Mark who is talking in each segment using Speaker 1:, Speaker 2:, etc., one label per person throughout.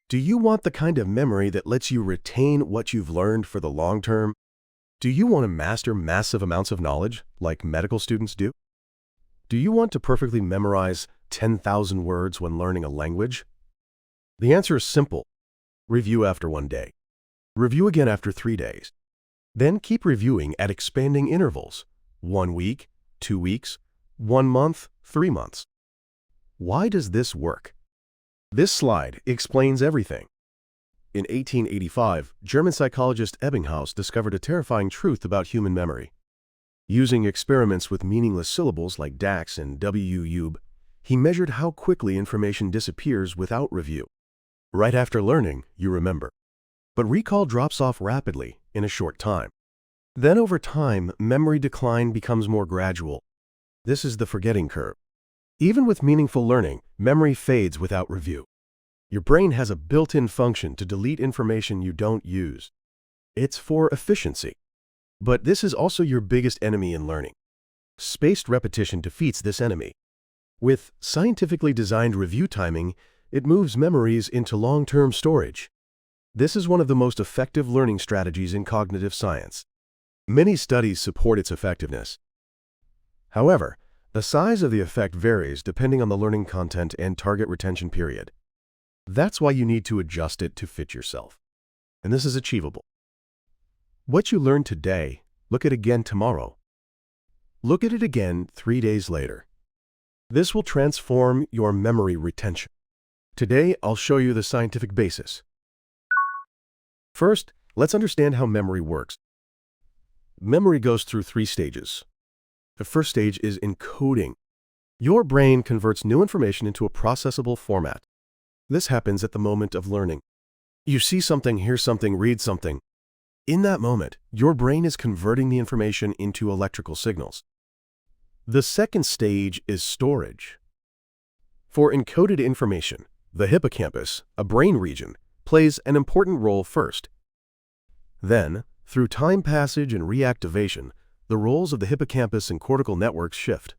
Speaker 1: Do you want the kind of memory that lets you retain what you've learned for the long term? Do you want to master massive amounts of knowledge, like medical students do? Do you want to perfectly memorize 10,000 words when learning a language? The answer is simple. Review after 1 day. Review again after 3 days. Then keep reviewing at expanding intervals. 1 week, 2 weeks, 1 month, 3 months. Why does this work? This slide explains everything. In 1885, German psychologist Ebbinghaus discovered a terrifying truth about human memory. Using experiments with meaningless syllables like dax and wub, he measured how quickly information disappears without review. Right after learning, you remember. But recall drops off rapidly in a short time. Then over time, memory decline becomes more gradual. This is the forgetting curve. Even with meaningful learning, memory fades without review. Your brain has a built-in function to delete information you don't use. It's for efficiency. But this is also your biggest enemy in learning. Spaced repetition defeats this enemy. With scientifically designed review timing, it moves memories into long-term storage. This is one of the most effective learning strategies in cognitive science. Many studies support its effectiveness. However, the size of the effect varies depending on the learning content and target retention period. That's why you need to adjust it to fit yourself. And this is achievable. What you learn today, look at again tomorrow. Look at it again 3 days later. This will transform your memory retention. Today, I'll show you the scientific basis. First, let's understand how memory works. Memory goes through 3 stages. The first stage is encoding. Your brain converts new information into a processable format. This happens at the moment of learning. You see something, hear something, read something. In that moment, your brain is converting the information into electrical signals. The second stage is storage. For encoded information, the hippocampus, a brain region, plays an important role first. Then, through time passage and reactivation, the roles of the hippocampus and cortical networks shift.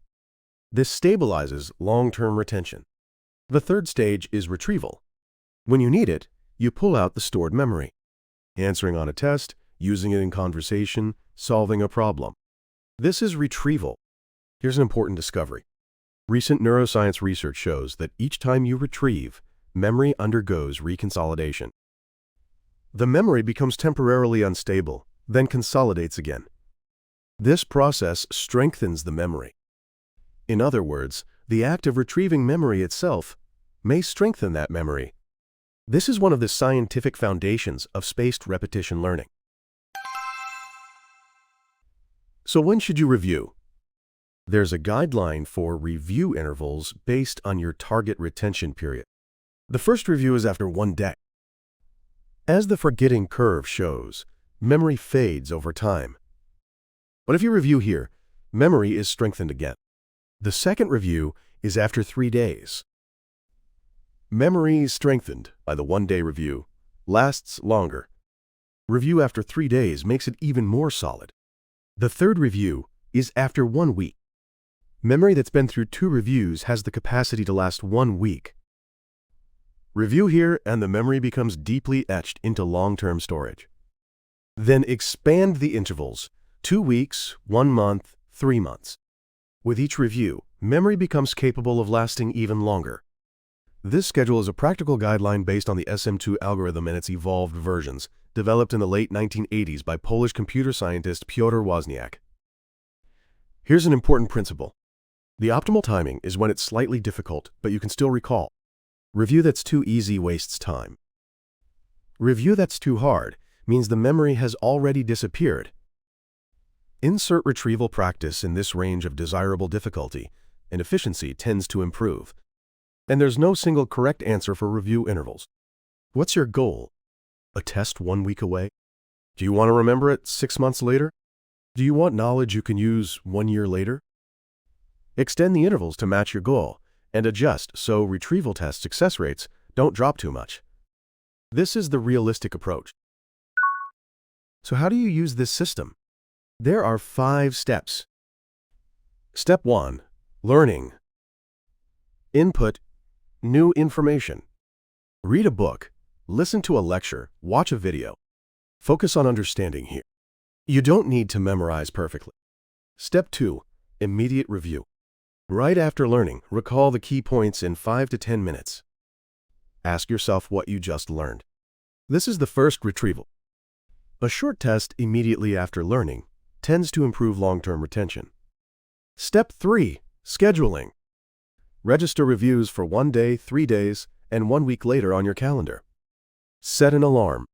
Speaker 1: This stabilizes long-term retention. The third stage is retrieval. When you need it, you pull out the stored memory. Answering on a test, using it in conversation, solving a problem. This is retrieval. Here's an important discovery. Recent neuroscience research shows that each time you retrieve, memory undergoes reconsolidation. The memory becomes temporarily unstable, then consolidates again. This process strengthens the memory. In other words, the act of retrieving memory itself may strengthen that memory. This is one of the scientific foundations of spaced repetition learning. So when should you review? There's a guideline for review intervals based on your target retention period. The first review is after 1 day. As the forgetting curve shows, memory fades over time. But if you review here, memory is strengthened again. The second review is after 3 days. Memory strengthened by the 1-day review lasts longer. Review after 3 days makes it even more solid. The third review is after 1 week. Memory that's been through 2 reviews has the capacity to last 1 week. Review here and the memory becomes deeply etched into long-term storage. Then expand the intervals, 2 weeks, 1 month, 3 months. With each review, memory becomes capable of lasting even longer. This schedule is a practical guideline based on the SM2 algorithm and its evolved versions, developed in the late 1980s by Polish computer scientist Piotr Wozniak. Here's an important principle. The optimal timing is when it's slightly difficult, but you can still recall. Review that's too easy wastes time. Review that's too hard means the memory has already disappeared. Insert retrieval practice in this range of desirable difficulty, and efficiency tends to improve. And there's no single correct answer for review intervals. What's your goal? A test 1 week away? Do you want to remember it 6 months later? Do you want knowledge you can use 1 year later? Extend the intervals to match your goal, and adjust so retrieval test success rates don't drop too much. This is the realistic approach. So how do you use this system? There are 5 steps. Step 1. Learning. Input new information. Read a book, Listen to a lecture, watch a video. Focus on understanding here. You don't need to memorize perfectly. Step 2. Immediate review. Right after learning, recall the key points in 5 to 10 minutes. Ask yourself what you just learned. This is the first retrieval. A short test immediately after learning tends to improve long-term retention. Step 3. Scheduling. Register reviews for 1 day, 3 days, and 1 week later on your calendar. Set an alarm.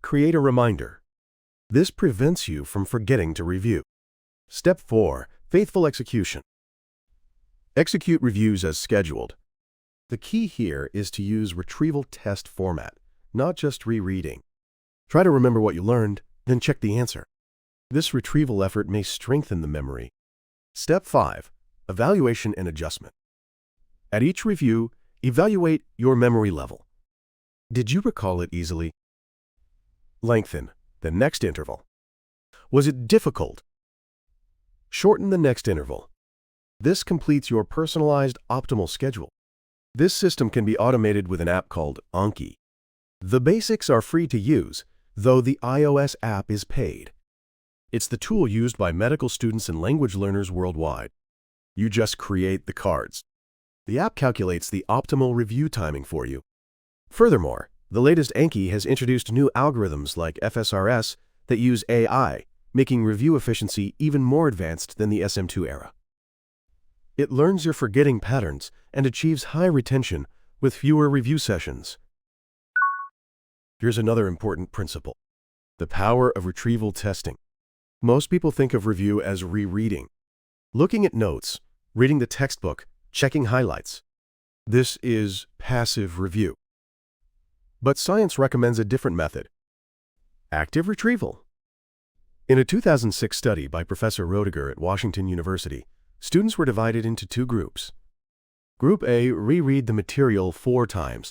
Speaker 1: Create a reminder. This prevents you from forgetting to review. Step 4. Faithful execution. Execute reviews as scheduled. The key here is to use retrieval test format, not just rereading. Try to remember what you learned, then check the answer. This retrieval effort may strengthen the memory. Step 5. Evaluation and adjustment. At each review, evaluate your memory level. Did you recall it easily? Lengthen the next interval. Was it difficult? Shorten the next interval. This completes your personalized optimal schedule. This system can be automated with an app called Anki. The basics are free to use, though the iOS app is paid. It's the tool used by medical students and language learners worldwide. You just create the cards. The app calculates the optimal review timing for you. Furthermore, the latest Anki has introduced new algorithms like FSRS that use AI, making review efficiency even more advanced than the SM2 era. It learns your forgetting patterns and achieves high retention with fewer review sessions. Here's another important principle: the power of retrieval testing. Most people think of review as rereading, looking at notes, reading the textbook, checking highlights. This is passive review. But science recommends a different method: active retrieval. In a 2006 study by Professor Roediger at Washington University, students were divided into 2 groups. Group A reread the material 4 times.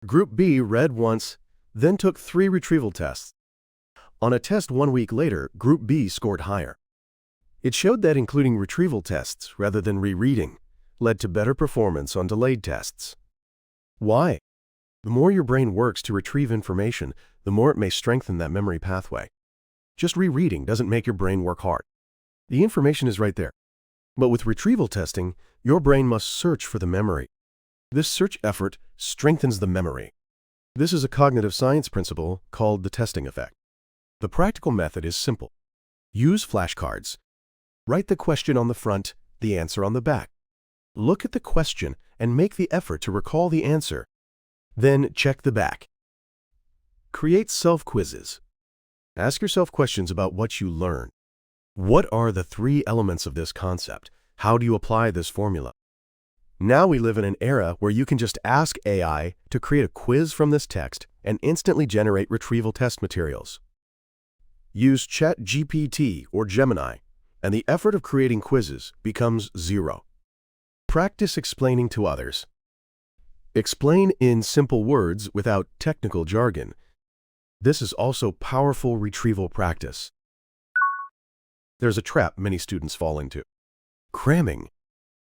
Speaker 1: Group B read once, then took 3 retrieval tests. On a test 1 week later, Group B scored higher. It showed that including retrieval tests rather than rereading led to better performance on delayed tests. Why? The more your brain works to retrieve information, the more it may strengthen that memory pathway. Just rereading doesn't make your brain work hard. The information is right there. But with retrieval testing, your brain must search for the memory. This search effort strengthens the memory. This is a cognitive science principle called the testing effect. The practical method is simple. Use flashcards. Write the question on the front, the answer on the back. Look at the question and make the effort to recall the answer. Then check the back. Create self-quizzes. Ask yourself questions about what you learned. What are the 3 elements of this concept? How do you apply this formula? Now we live in an era where you can just ask AI to create a quiz from this text and instantly generate retrieval test materials. Use ChatGPT or Gemini, and the effort of creating quizzes becomes 0. Practice explaining to others. Explain in simple words without technical jargon. This is also powerful retrieval practice. There's a trap many students fall into: cramming.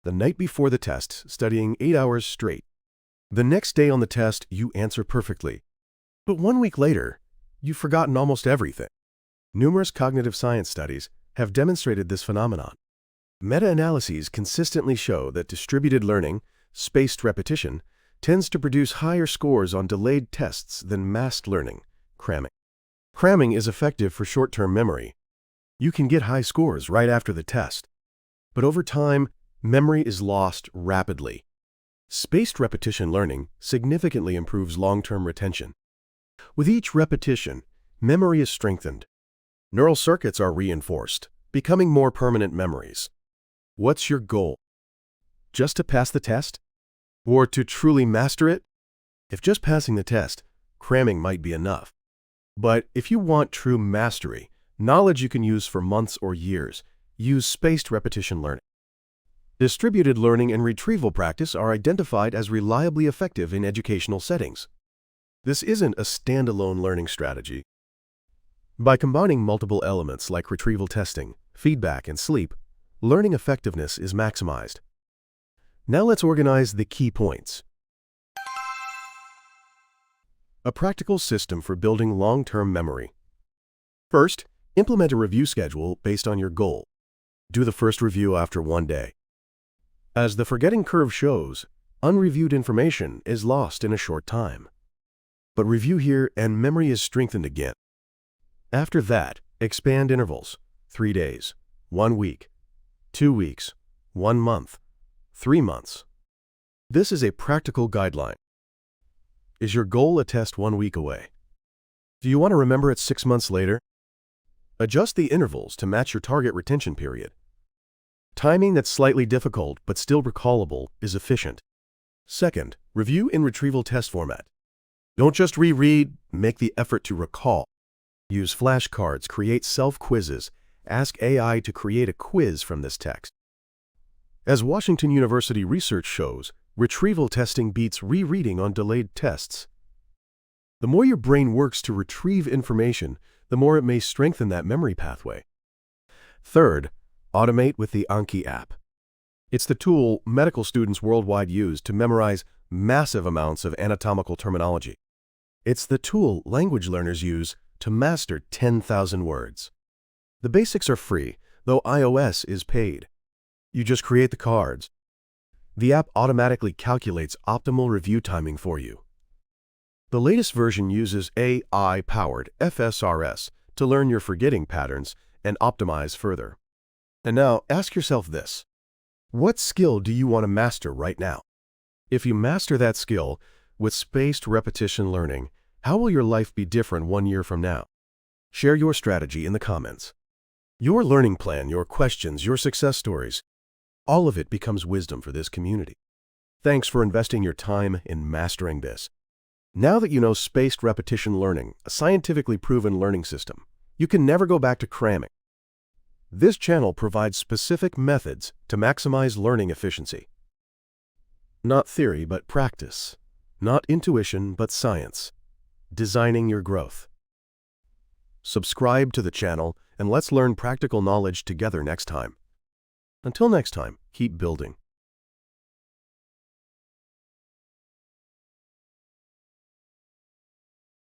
Speaker 1: The night before the test, studying 8 hours straight. The next day on the test, you answer perfectly. But 1 week later, you've forgotten almost everything. Numerous cognitive science studies have demonstrated this phenomenon. Meta-analyses consistently show that distributed learning, spaced repetition, tends to produce higher scores on delayed tests than massed learning, cramming. Cramming is effective for short-term memory. You can get high scores right after the test. But over time, memory is lost rapidly. Spaced repetition learning significantly improves long-term retention. With each repetition, memory is strengthened. Neural circuits are reinforced, becoming more permanent memories. What's your goal? Just to pass the test? Or to truly master it? If just passing the test, cramming might be enough. But if you want true mastery, knowledge you can use for months or years, use spaced repetition learning. Distributed learning and retrieval practice are identified as reliably effective in educational settings. This isn't a standalone learning strategy. By combining multiple elements like retrieval testing, feedback, and sleep, learning effectiveness is maximized. Now let's organize the key points. a practical system for building long-term memory. First, implement a review schedule based on your goal. Do the first review after 1 day. As the forgetting curve shows, unreviewed information is lost in a short time. But review here and memory is strengthened again. After that, expand intervals: 3 days, 1 week, 2 weeks, 1 month, 3 months. This is a practical guideline. Is your goal a test 1 week away? Do you want to remember it 6 months later? Adjust the intervals to match your target retention period. Timing that's slightly difficult but still recallable is efficient. Second, review in retrieval test format. Don't just reread, make the effort to recall. Use flashcards, create self-quizzes, ask AI to create a quiz from this text. As Washington University research shows, retrieval testing beats rereading on delayed tests. The more your brain works to retrieve information, the more it may strengthen that memory pathway. Third, automate with the Anki app. It's the tool medical students worldwide use to memorize massive amounts of anatomical terminology. It's the tool language learners use to master 10,000 words. The basics are free, though iOS is paid. You just create the cards. The app automatically calculates optimal review timing for you. The latest version uses AI-powered FSRS to learn your forgetting patterns and optimize further. And now, ask yourself this: what skill do you want to master right now? If you master that skill with spaced repetition learning, how will your life be different 1 year from now? Share your strategy in the comments. Your learning plan, your questions, your success stories, all of it becomes wisdom for this community. Thanks for investing your time in mastering this. Now that you know spaced repetition learning, a scientifically proven learning system, you can never go back to cramming. This channel provides specific methods to maximize learning efficiency. Not theory, but practice. Not intuition, but science. Designing your growth. Subscribe to the channel and let's learn practical knowledge together next time. Until next time, keep building.